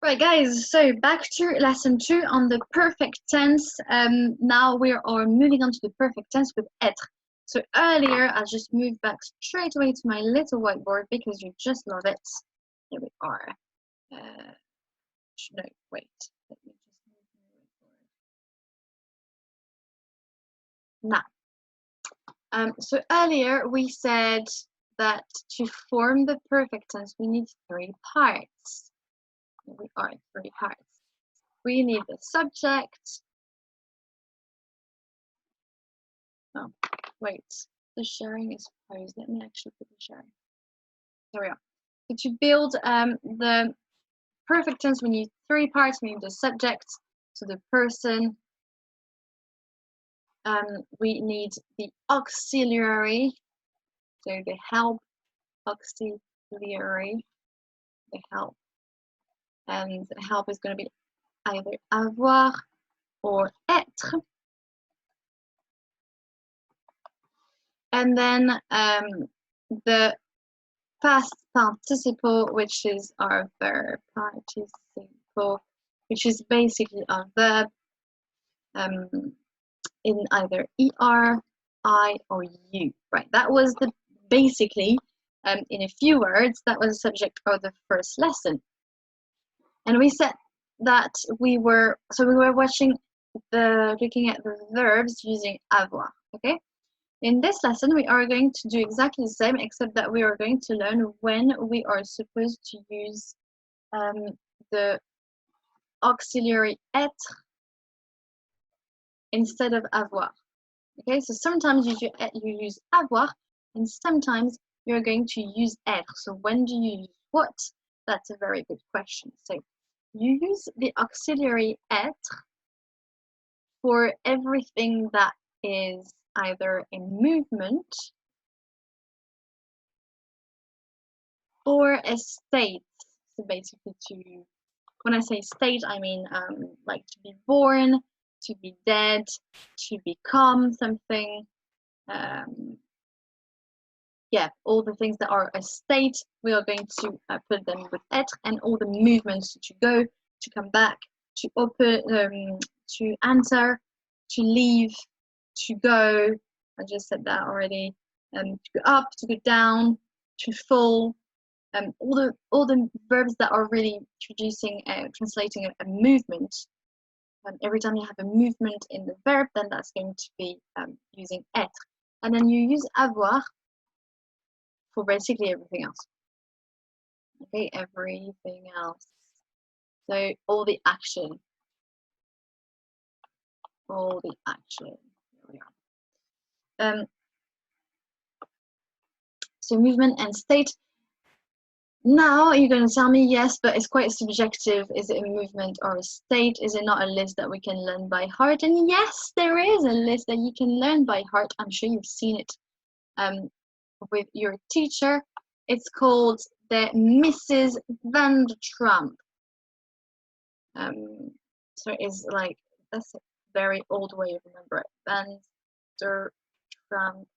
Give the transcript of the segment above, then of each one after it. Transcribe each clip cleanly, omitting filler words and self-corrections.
Right, guys, so back to lesson 2 on the perfect tense. Now we are moving on to the perfect tense with être. So earlier, I just moved back straight away to my little whiteboard because you just love it. Here we are. No, wait. Let me just move my whiteboard. Now, so earlier we said that to form the perfect tense, we need 3 parts. Here we are, 3 parts. We need the subject. Oh, wait, the sharing is closed. Let me actually put the sharing. There we are. So to build the perfect tense, we need 3 parts. We need the subject, so the person. We need the auxiliary, so the help, auxiliary, the help. And the help is going to be either avoir or être. And then the past participle, which is our verb participle, which is basically a verb in either er, I, or you. Right, that was the basically, in a few words, that was the subject of the first lesson. And we said that we were looking at the verbs using avoir, okay? In this lesson, we are going to do exactly the same, except that we are going to learn when we are supposed to use the auxiliary être instead of avoir. Okay, so sometimes you use avoir, and sometimes you're going to use être. So when do you use what? That's a very good question. So you use the auxiliary être for everything that is either a movement or a state. So basically, when I say state, I mean like to be born, to be dead, to become something. Yeah, all the things that are a state, we are going to put them with être, and all the movements to go, to come back, to open, to enter, to leave, to go. I just said that already. To go up, to go down, to fall. All the verbs that are really translating a movement. Every time you have a movement in the verb, then that's going to be using être. And then you use avoir for basically everything else. Okay, everything else. So all the action. All the action. Here we are. So movement and state. Now you're going to tell me yes, but it's quite subjective. Is it a movement or a state? Is it not a list that we can learn by heart? And yes, there is a list that you can learn by heart. I'm sure you've seen it with your teacher. It's called the Mrs. Van der Trump. So it's like, that's a very old way of remember it. Van der Trump.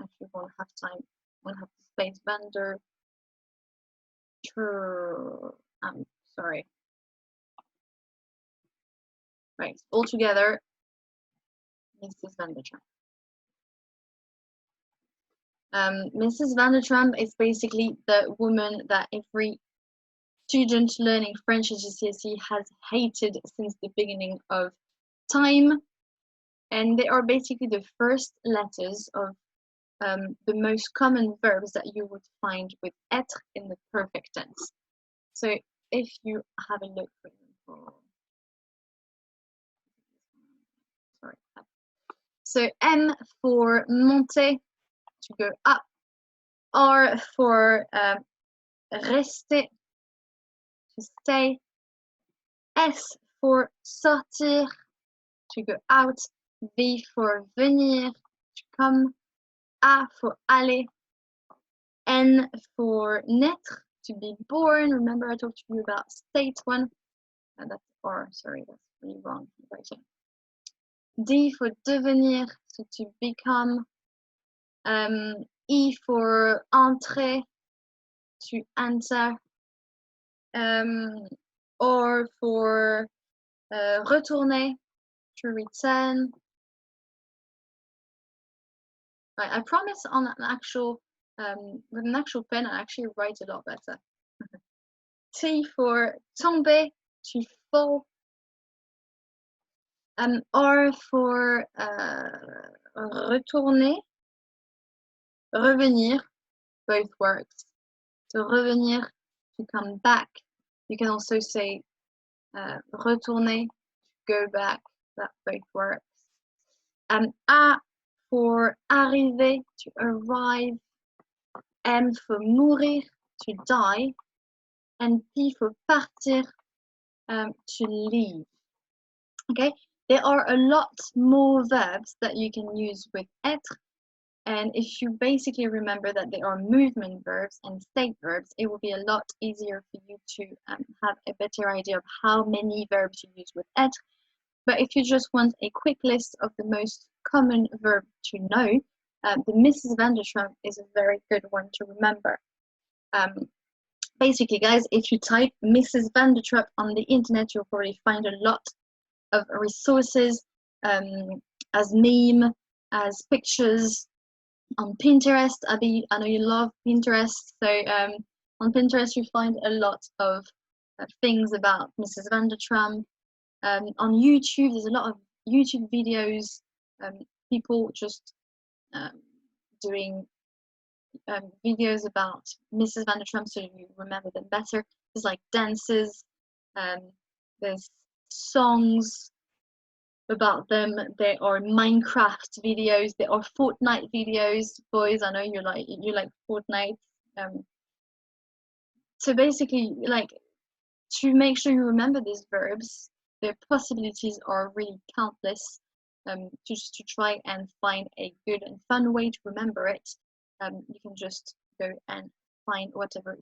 Actually, won't have time. Won't have the space. Van der I'm sorry. Right, all together, Mrs. Van der Trump. Mrs. Van der Trump is basically the woman that every student learning French at GCSE has hated since the beginning of time. And they are basically the first letters of the most common verbs that you would find with être in the perfect tense. So if you have a look, for example, sorry. So M for monter, to go up. R for rester, to stay. S for sortir, to go out. V for venir, to come. A for aller. N for naître, to be born. Remember I talked to you about state one. That's sorry, that's really wrong writing. D for devenir, so to become. E for entrer, to enter. Or for retourner, to return. Right, I promise on an actual with an actual pen I actually write a lot better. T for tomber, to fall. R for retourner, revenir, both works. So revenir, to come back. You can also say retourner, go back, that both works. A for arriver, to arrive. M for mourir, to die. And P for partir, to leave. Okay, there are a lot more verbs that you can use with être. And if you basically remember that they are movement verbs and state verbs, it will be a lot easier for you to have a better idea of how many verbs you use with être. But if you just want a quick list of the most common verb to know, the Mrs. van der Trump is a very good one to remember. Basically, guys, if you type Mrs. van der Trump on the internet, you'll probably find a lot of resources as meme, as pictures. On Pinterest, I know you love Pinterest, so on Pinterest you find a lot of things about Mrs. van der Trump. On YouTube, there's a lot of YouTube videos, people just doing videos about Mrs. van der Trump, so you remember them better. There's like dances, there's songs about them. There are Minecraft videos, there are Fortnite videos. Boys, I know you like Fortnite. So basically, like, to make sure you remember these verbs, their possibilities are really countless. Just to try and find a good and fun way to remember it, you can just go and find whatever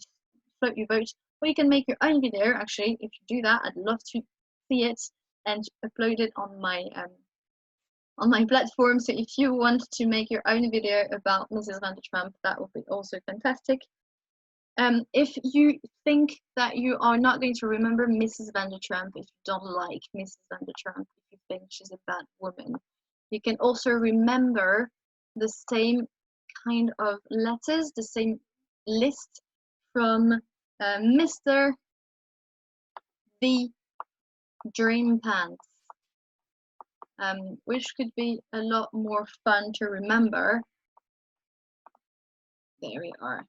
float your boat, or you can make your own video. Actually, if you do that, I'd love to see it and upload it on my platform. So if you want to make your own video about Mrs. van der Trump, that would be also fantastic. If you think that you are not going to remember Mrs. van der Trump, if you don't like Mrs. van der Trump, if you think she's a bad woman, you can also remember the same kind of letters, the same list from Mr. the Dream Pants, which could be a lot more fun to remember. There we are.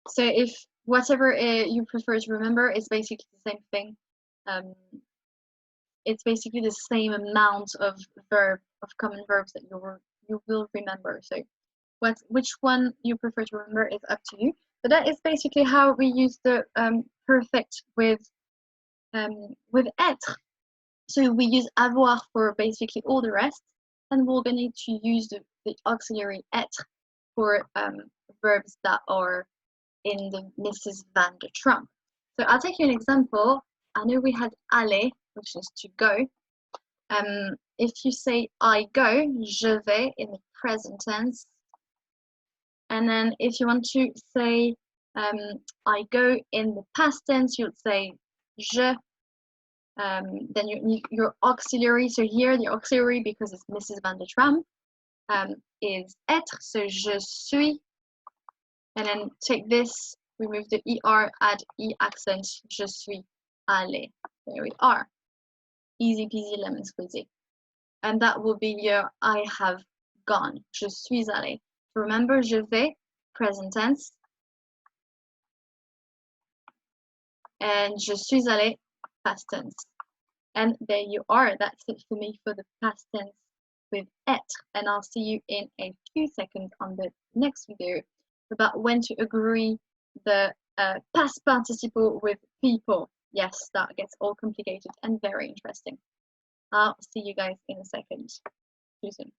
So if whatever you prefer to remember is basically the same thing, it's basically the same amount of common verbs that you will remember. So which one you prefer to remember is up to you. But that is basically how we use the perfect with être. So we use avoir for basically all the rest, and we're going to use the auxiliary être for verbs that are in the Mrs. van der Trump. So I'll take you an example. I know we had aller, which is to go. If you say I go, je vais in the present tense. And then if you want to say I go in the past tense, you'll say je. Then your auxiliary, so here the auxiliary, because it's Mrs. van der Trump, is être, so je suis. And then take this, remove the ER, add E accent, je suis allé. There we are. Easy peasy lemon squeezy. And that will be your I have gone, je suis allé. Remember, je vais, present tense. And je suis allé, past tense. And there you are. That's it for me for the past tense with être. And I'll see you in a few seconds on the next video about when to agree the past participle with people. Yes, that gets all complicated and very interesting. I'll see you guys in a second. See you soon.